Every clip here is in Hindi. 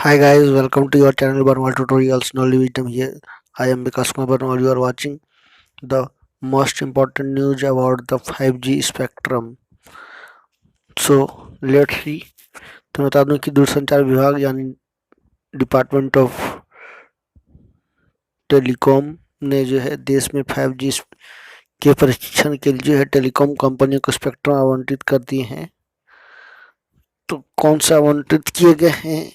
Hi guys, welcome to your channel Barnwal Tutorials. Knowledge Wisdom here. I am Vikas Kumar Barnwal. You are watching the most important news about the 5G spectrum. So let's see. तो बता दूं कि दूरसंचार विभाग यानी डिपार्टमेंट ऑफ टेलीकॉम ने जो है देश में 5G के परीक्षण के लिए जो है टेलीकॉम कंपनियों को स्पेक्ट्रम आवंटित कर दिए हैं। तो कौन सा आवंटित किए गए हैं,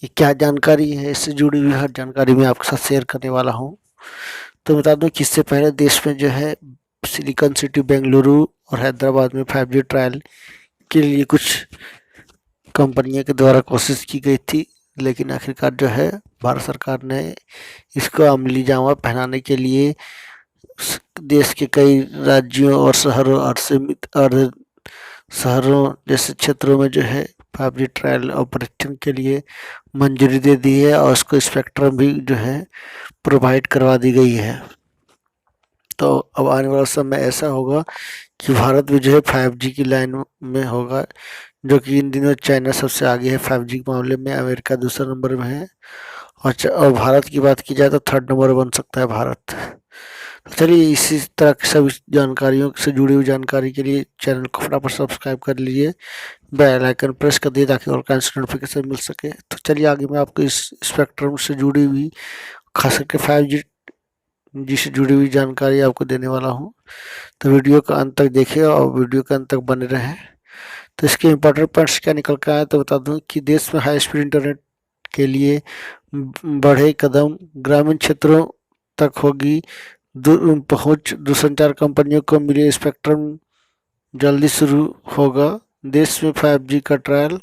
ये क्या जानकारी है, इससे जुड़ी हुई हर जानकारी मैं आपके साथ शेयर करने वाला हूँ। तो बता दूं कि इससे पहले देश में जो है सिलिकॉन सिटी बेंगलुरु और हैदराबाद में 5G ट्रायल के लिए कुछ कंपनियों के द्वारा कोशिश की गई थी, लेकिन आखिरकार जो है भारत सरकार ने इसको अमली जामा पहनाने के लिए देश के कई राज्यों और शहरों और शहरों जैसे क्षेत्रों में जो है 5G ट्रायल और परीक्षण के लिए मंजूरी दे दी है और उसको स्पेक्ट्रम भी जो है प्रोवाइड करवा दी गई है। तो अब आने वाला समय ऐसा होगा कि भारत भी जो है 5G की लाइन में होगा, जो कि इन दिनों चाइना सबसे आगे है 5G के मामले में, अमेरिका दूसरे नंबर में है और भारत की बात की जाए तो थर्ड नंबर बन सकता है भारत। तो चलिए इसी तरह की सभी जानकारियों से जुड़ी हुई जानकारी के लिए चैनल को फटाफट सब्सक्राइब कर लीजिए, बेल आइकन प्रेस कर दिए ताकि और कांस्टेंट नोटिफिकेशन मिल सके। तो चलिए आगे मैं आपको इस स्पेक्ट्रम से जुड़ी हुई खास करके 5G से जुड़ी हुई जानकारी आपको देने वाला हूँ। तो वीडियो का अंत तक देखिए और वीडियो के अंत तक बने रहें। तो इसके इम्पोर्टेंट पॉइंट्स क्या निकल कर आए तो बता दूं कि देश में हाई स्पीड इंटरनेट के लिए बढ़े कदम, ग्रामीण क्षेत्रों तक होगी पहुंच, दूरसंचार कंपनियों को मिले स्पेक्ट्रम जल्दी शुरू होगा। देश में 5G का ट्रायल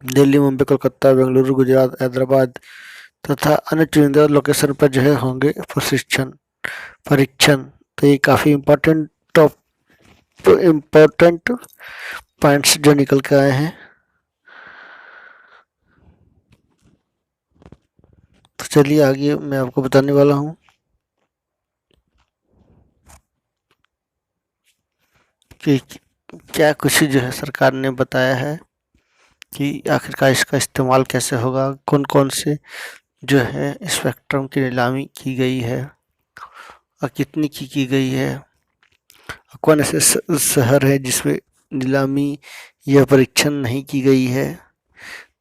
दिल्ली, मुंबई, कोलकाता, बेंगलुरु, गुजरात, हैदराबाद तथा अन्य चुनिंदा लोकेशन पर जो है होंगे परीक्षण। तो ये काफ़ी इम्पोर्टेंट पॉइंट्स जो निकल के आए हैं। तो चलिए आगे मैं आपको बताने वाला हूँ कि क्या कुछ जो है सरकार ने बताया है कि आखिरकार इसका इस्तेमाल कैसे होगा, कौन कौन से जो है स्पेक्ट्रम की नीलामी की गई है और कितनी की गई है, और कौन ऐसे शहर है जिसमें नीलामी या परीक्षण नहीं की गई है।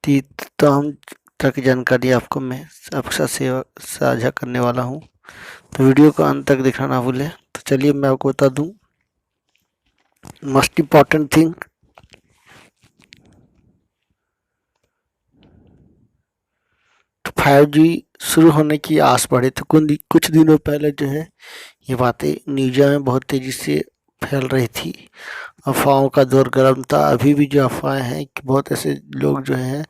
तो हम तरह की जानकारी आपको मैं आपके साथ साझा करने वाला हूँ। तो वीडियो को अंत तक देखना ना भूलें। तो चलिए मैं आपको बता दूँ मोस्ट इम्पॉर्टेंट थिंग। तो 5G शुरू होने की आस बढ़े तो कुछ दिनों पहले जो है ये बातें मीडिया में बहुत तेज़ी से फैल रही थी। अफवाहों का दौर गर्म था। अभी भी जो अफवाहें हैं कि बहुत ऐसे लोग जो हैं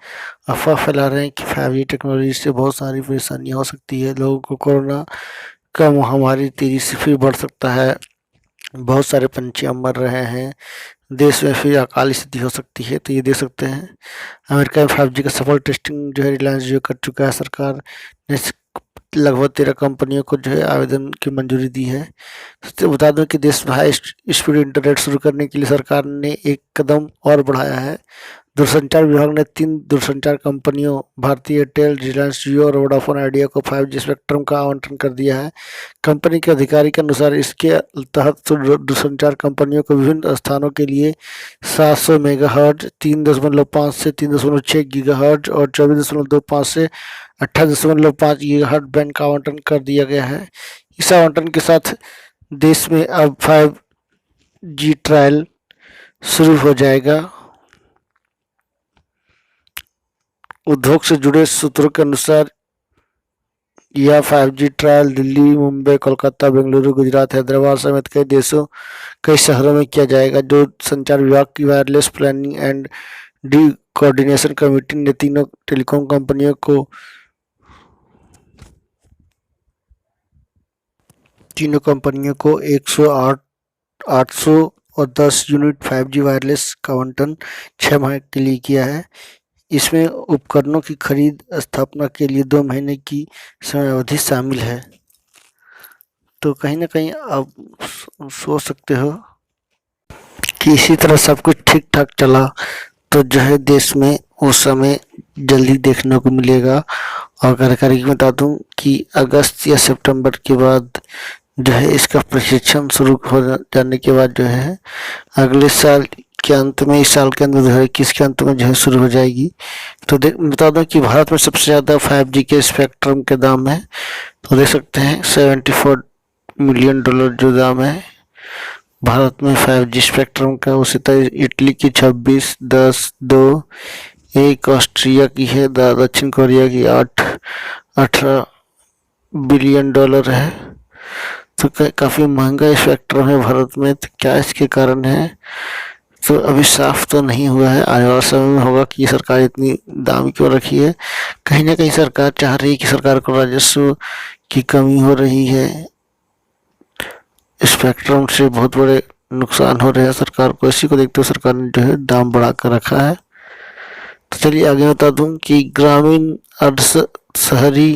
अफवाह फैला रहे हैं कि 5G टेक्नोलॉजी से बहुत सारी परेशानियाँ हो सकती है, लोगों को कोरोना का महामारी तेज़ी से फिर बढ़ सकता है, बहुत सारे पंछियाँ मर रहे हैं, देश में फिर अकाल स्थिति हो सकती है। तो ये देख सकते हैं अमेरिका में 5G का सफल टेस्टिंग जो है रिलायंस जियो कर चुका है। सरकार ने लगभग 13 कंपनियों को जो है आवेदन की मंजूरी दी है। तो बता दूं कि देश में हाई स्पीड इंटरनेट शुरू करने के लिए सरकार ने एक कदम और बढ़ाया है। दूरसंचार विभाग ने 3 दूरसंचार कंपनियों भारती एयरटेल, रिलायंस जियो और वोडाफोन आइडिया को 5G स्पेक्ट्रम का आवंटन कर दिया है। कंपनी के अधिकारी के अनुसार इसके तहत दूरसंचार कंपनियों को विभिन्न स्थानों के लिए 700 मेगाहर्ट्ज, 3.5 से 3.6 गीगाहर्ट्ज और 24.25 से 28.5 गीगाहर्ट्ज बैंड का आवंटन कर दिया गया है। इस आवंटन के साथ देश में अब 5G ट्रायल शुरू हो जाएगा। उद्योग से जुड़े सूत्रों के अनुसार यह 5G ट्रायल दिल्ली, मुंबई, कोलकाता, बेंगलुरु, गुजरात, हैदराबाद समेत कई शहरों में किया जाएगा। जो संचार विभाग की wireless planning and D coordination committee ने तीनों टेलीकॉम कंपनियों को 108, 800 और 10 यूनिट 5G वायरलेस का आवंटन 6 माह के लिए किया है। इसमें उपकरणों की खरीद स्थापना के लिए 2 महीने की समय अवधि शामिल है। तो कहीं ना कहीं आप सोच सकते हो कि इसी तरह सब कुछ ठीक ठाक चला तो जो है देश में उस समय जल्दी देखने को मिलेगा। और जानकारी की बता दूं कि अगस्त या सितंबर के बाद जो है इसका प्रशिक्षण शुरू हो जाने के बाद जो है अगले साल के अंत में, इस साल के अंदर 2021 के अंत में जो है शुरू हो जाएगी। तो बता दूं कि भारत में सबसे ज़्यादा 5G के स्पेक्ट्रम के दाम है, तो देख सकते हैं $74 मिलियन जो दाम है भारत में 5G स्पेक्ट्रम का। उसी तरह इटली की 26, 10, 2, एक ऑस्ट्रिया की है, दक्षिण कोरिया की 18 बिलियन डॉलर है। तो काफ़ी महंगा स्पेक्ट्रम है भारत में। तो क्या इसके कारण है तो अभी साफ तो नहीं हुआ है, आने वाला समय में होगा कि सरकार इतनी दाम क्यों रखी है। कहीं ना कहीं सरकार चाह रही है कि सरकार को राजस्व की कमी हो रही है, स्पेक्ट्रम से बहुत बड़े नुकसान हो रहे हैं सरकार को। इसी को देखते हुए सरकार ने जो है दाम बढ़ा कर रखा है। तो चलिए आगे बता दूं कि ग्रामीण अर्ध शहरी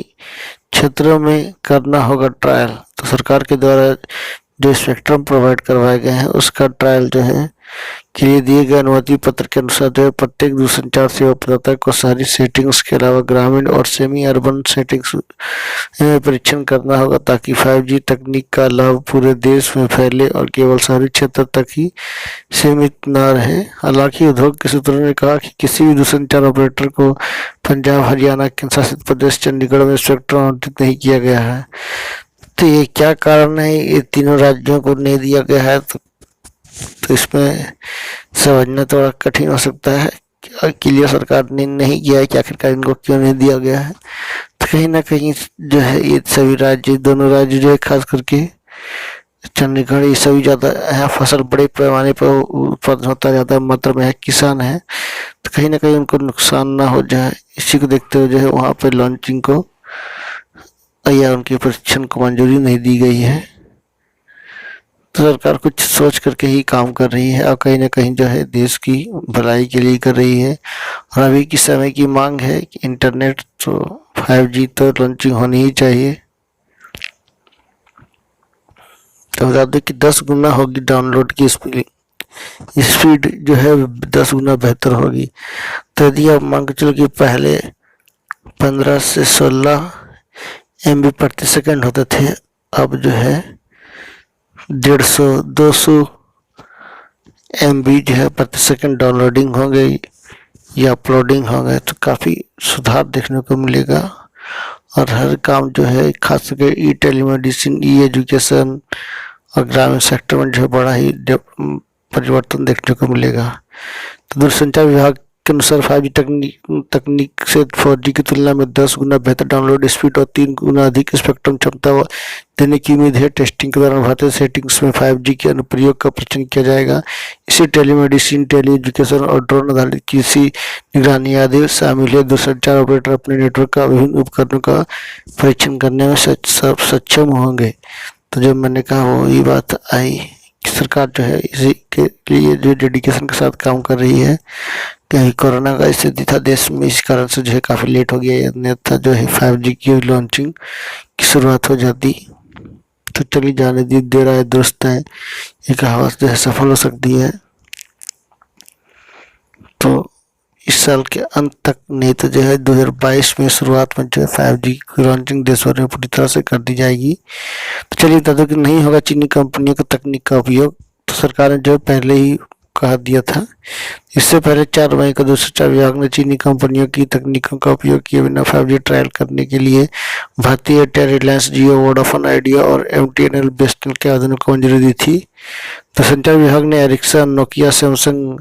क्षेत्रों में करना होगा ट्रायल। तो सरकार के द्वारा जो स्पेक्ट्रम प्रोवाइड करवाए गए हैं उसका ट्रायल जो है के लिए दिए गए अनुमति पत्र के अनुसार जो है प्रत्येक दूरसंचार सेवा प्रदाता को शहरी सेटिंग्स के अलावा ग्रामीण और सेमी अर्बन सेटिंग्स में परीक्षण करना होगा, ताकि 5G तकनीक का लाभ पूरे देश में फैले और केवल शहरी क्षेत्र तक ही सीमित न रहे। हालांकि उद्योग के सूत्रों ने कहा कि किसी भी दूरसंचार ऑपरेटर को पंजाब, हरियाणा, केंद्र शासित प्रदेश, चंडीगढ़ में स्पेक्ट्रम आवंटित नहीं किया गया है। तो ये क्या कारण है, ये तीनों राज्यों को नहीं दिया गया है? तो इसमें समझना थोड़ा कठिन हो सकता है क्लियर सरकार ने नहीं किया है कि आखिरकार इनको क्यों नहीं दिया गया है। तो कहीं ना कहीं जो है ये सभी राज्य, दोनों राज्य जो है खास करके चंडीगढ़, ये सभी ज़्यादा यहाँ फसल बड़े पैमाने पर उत्पादन होता है, ज़्यादा मात्रा में है, किसान है। तो कहीं ना कहीं उनको नुकसान ना हो जाए, इसी को देखते हुए जो है वहाँ पे लॉन्चिंग को या उनके परीक्षण को मंजूरी नहीं दी गई है। तो सरकार कुछ सोच करके ही काम कर रही है और कहीं ना कहीं जो है देश की भलाई के लिए कर रही है। और अभी की समय की मांग है कि इंटरनेट तो 5G तो लॉन्चिंग होनी ही चाहिए। तो बता दें कि 10 गुना होगी डाउनलोड की स्पीड जो है 10 गुना बेहतर होगी। तो यदि आप मान के चलो कि पहले 15 से 16 MB प्रति सेकंड होते थे, अब जो है 150-200 MB जो है प्रति सेकंड डाउनलोडिंग हो गई या अपलोडिंग हो गए। तो काफ़ी सुधार देखने को मिलेगा और हर काम जो है खास करके ई टेलीमेडिसिन, ई एजुकेशन और ग्रामीण सेक्टर में जो है बड़ा ही परिवर्तन देखने को मिलेगा। तो दूरसंचार विभाग के अनुसार 5G तकनीक से 4G की तुलना में 10 गुना बेहतर डाउनलोड स्पीड और 3 गुना अधिक स्पेक्ट्रम क्षमता देने की उम्मीद है। टेस्टिंग के दौरान भारतीय सेटिंग्स में 5G के अनुप्रयोग का परीक्षण किया जाएगा। इसे टेलीमेडिसिन, टेली एजुकेशन और ड्रोन आधारित कृषि निगरानी आदि शामिल है। दूरसंचार ऑपरेटर अपने नेटवर्क का विभिन्न उपकरणों का परीक्षण करने में सक्षम होंगे। तो जो मैंने कहा वही बात आई कि सरकार जो है इसी के लिए जो डेडिकेशन के साथ काम कर रही है। कहीं कोरोना का स्थिति था देश में, इस कारण से जो है काफ़ी लेट हो गया, अन्यथा जो है 5G की लॉन्चिंग की शुरुआत हो जाती। तो चलिए जाने दी, देर आए दुरुस्त है, एक आवाज़ जो है सफल हो सकती है। तो इस साल के अंत तक नहीं तो जो है 2022 में शुरुआत में जो है 5G की लॉन्चिंग देश भर में पूरी तरह से कर दी जाएगी। तो चलिए बता दो कि नहीं होगा चीनी कंपनियों की तकनीक का उपयोग। तो सरकार ने जो है पहले ही कहा दिया था। इससे पहले 4 मई को दूरसंचार विभाग ने चीनी कंपनियों की तकनीकों का उपयोग किए बिना 5G ट्रायल करने के लिए भारतीय एयरटेल, रिलायंस जियो, वोडाफोन आइडिया और MTNL बीएसएनएल के आवेदनों को मंजूरी दी थी। दूरसंचार विभाग ने एरिक्सन, नोकिया, सैमसंग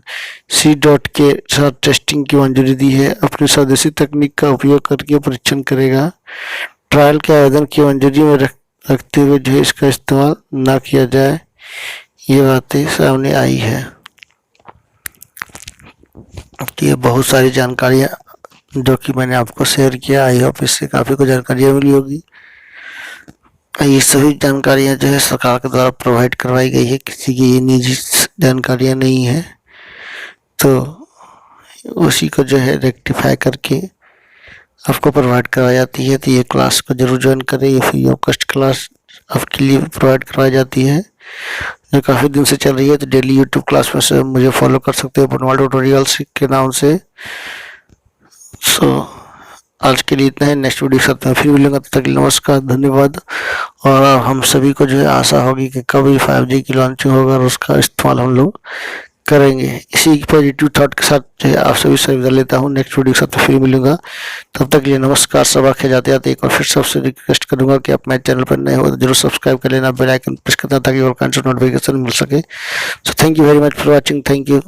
C के साथ टेस्टिंग की मंजूरी दी है। अपनी स्वदेशी तकनीक का उपयोग करके परीक्षण करेगा। ट्रायल के आवेदन की मंजूरी में रखते हुए जो है इसका इस्तेमाल ना किया जाए, ये बातें सामने आई है। ये बहुत सारी जानकारियाँ जो कि मैंने आपको शेयर किया, आई होप इससे काफ़ी कुछ जानकारियाँ मिली होगी। ये सभी जानकारियाँ जो है सरकार के द्वारा प्रोवाइड करवाई गई है, किसी की ये निजी जानकारियाँ नहीं है। तो उसी को जो है रेक्टिफाई करके आपको प्रोवाइड करवाई जाती है। तो ये क्लास को जरूर ज्वाइन करें, ये फ्री ऑफ कॉस्ट क्लास आपके लिए प्रोवाइड करवाई जाती है जो काफ़ी दिन से चल रही है। तो डेली यूट्यूब क्लास में से मुझे फॉलो कर सकते हो बनवाल ट्यूटोरियल्स के नाम से। तो आज के लिए इतना है। नेक्स्ट वीडियो के साथ में फिर मिलूंगा, तब तक के लिए नमस्कार, धन्यवाद। और हम सभी को जो है आशा होगी कि कभी 5G की लॉन्चिंग होगा और उसका इस्तेमाल हम लोग करेंगे। इसी पॉजिटिव थॉट के साथ जो है आप सभी से विदा लेता हूँ। नेक्स्ट वीडियो के साथ में फिर मिलूंगा, तब तक के लिए नमस्कार। सब आखे जाते जाते एक और फिर सबसे रिक्वेस्ट करूंगा कि आप मेरे चैनल पर नए हो तो जरूर सब्सक्राइब कर लेना, बेल आइकन प्रेस करना ताकि और कंटेंट नोटिफिकेशन मिल सके। So thank you very much for watching. Thank you.